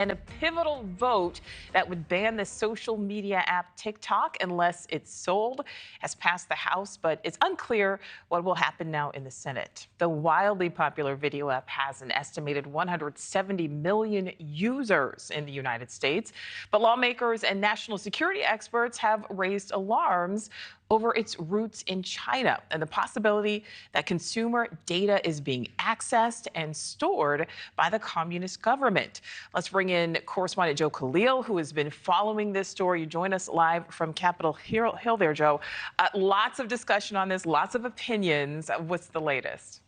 and a pivotal vote that would ban the social media app TikTok unless it's sold has passed the House, but it's unclear what will happen now in the Senate. The wildly popular video app has an estimated 170 million users in the United States, but lawmakers and national security experts have raised alarms over its roots in China and the possibility that consumer data is being accessed and stored by the communist government. Let's bring in correspondent Nichole, who has been following this story. You join us live from Capitol Hill there, Joe. Lots of discussion on this, lots of opinions. What's the latest?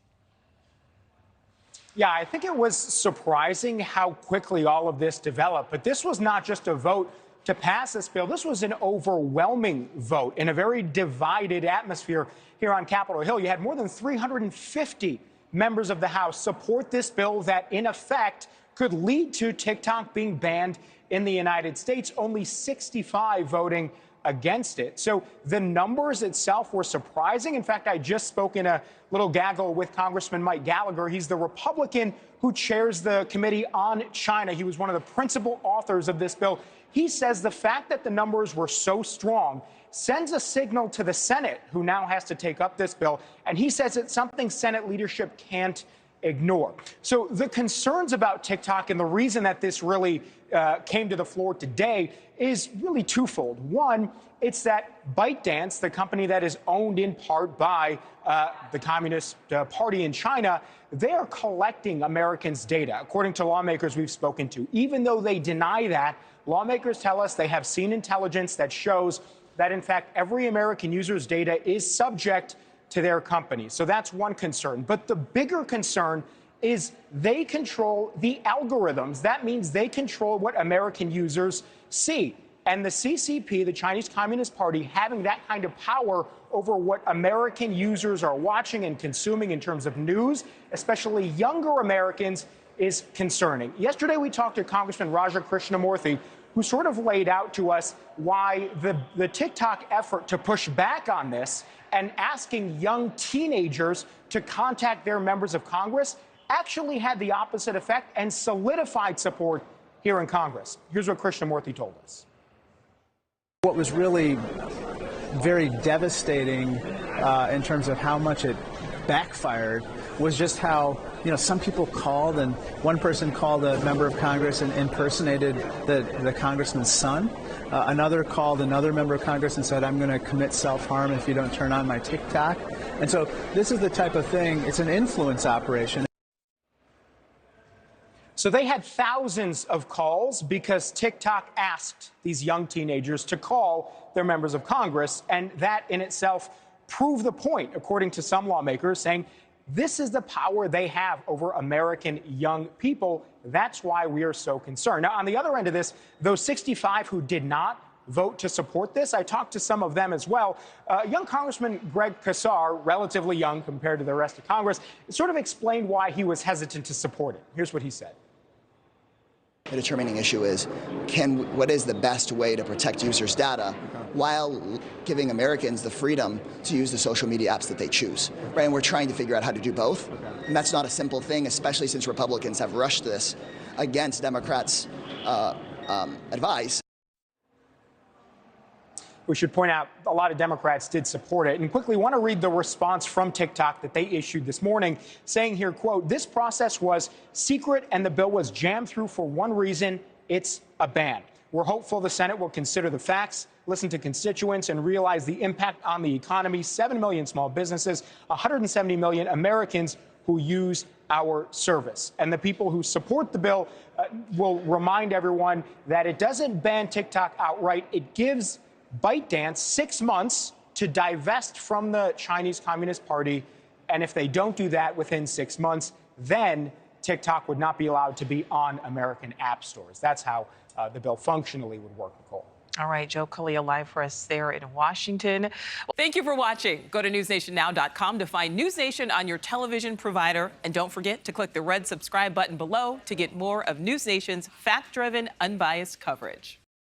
Yeah, I think it was surprising how quickly all of this developed. But this was not just a vote to pass this bill. This was an overwhelming vote in a very divided atmosphere here on Capitol Hill. You had more than 350 members of the House support this bill that, in effect, could lead to TikTok being banned in the United States, only 65 voting against it. So the numbers itself were surprising. In fact, I just spoke in a little gaggle with Congressman Mike Gallagher. He's the Republican who chairs the Committee on China. He was one of the principal authors of this bill. He says the fact that the numbers were so strong sends a signal to the Senate, who now has to take up this bill. And he says it's something Senate leadership can't ignore. So the concerns about TikTok and the reason that this really came to the floor today is really twofold. One, it's that ByteDance, the company that is owned in part by the Communist Party in China, they are collecting Americans' data, according to lawmakers we've spoken to. Even though they deny that, lawmakers tell us they have seen intelligence that shows that, in fact, every American user's data is subject to their company. So that's one concern. But the bigger concern is they control the algorithms. That means they control what American users see. And the CCP, the Chinese Communist Party, having that kind of power over what American users are watching and consuming in terms of news, especially younger Americans, is concerning. Yesterday, we talked to Congressman Raja Krishnamoorthi, who sort of laid out to us why the TikTok effort to push back on this and asking young teenagers to contact their members of Congress actually had the opposite effect and solidified support here in Congress. Here's what Krishnamoorthi told us. What was really very devastating in terms of how much it backfired was just how, some people called, and one person called a member of Congress and impersonated the congressman's son. Another called another member of Congress and said, I'm going to commit self-harm if you don't turn on my TikTok. And so this is the type of thing, it's an influence operation. So they had thousands of calls because TikTok asked these young teenagers to call their members of Congress, and that in itself proved the point, according to some lawmakers, saying this is the power they have over American young people. That's why we are so concerned. Now, on the other end of this, those 65 who did not vote to support this, I talked to some of them as well. Young Congressman Greg Casar, relatively young compared to the rest of Congress, sort of explained why he was hesitant to support it. Here's what he said. The determining issue is what is the best way to protect users' data while giving Americans the freedom to use the social media apps that they choose, right? And we're trying to figure out how to do both. And that's not a simple thing, especially since Republicans have rushed this against Democrats' advice. We should point out a lot of Democrats did support it. And quickly want to read the response from TikTok that they issued this morning, saying here, quote, this process was secret and the bill was jammed through for one reason. It's a ban. We're hopeful the Senate will consider the facts, listen to constituents, and realize the impact on the economy. 7 million small businesses, 170 million Americans who use our service. And the people who support the bill will remind everyone that it doesn't ban TikTok outright. It gives ByteDance 6 months to divest from the Chinese Communist Party. And if they don't do that within 6 months, then TikTok would not be allowed to be on American app stores. That's how the bill functionally would work, Nichole. All right, Joe Kalia live for us there in Washington. Thank you for watching. Go to newsnationnow.com to find News Nation on your television provider. And don't forget to click the red subscribe button below to get more of News Nation's fact-driven, unbiased coverage.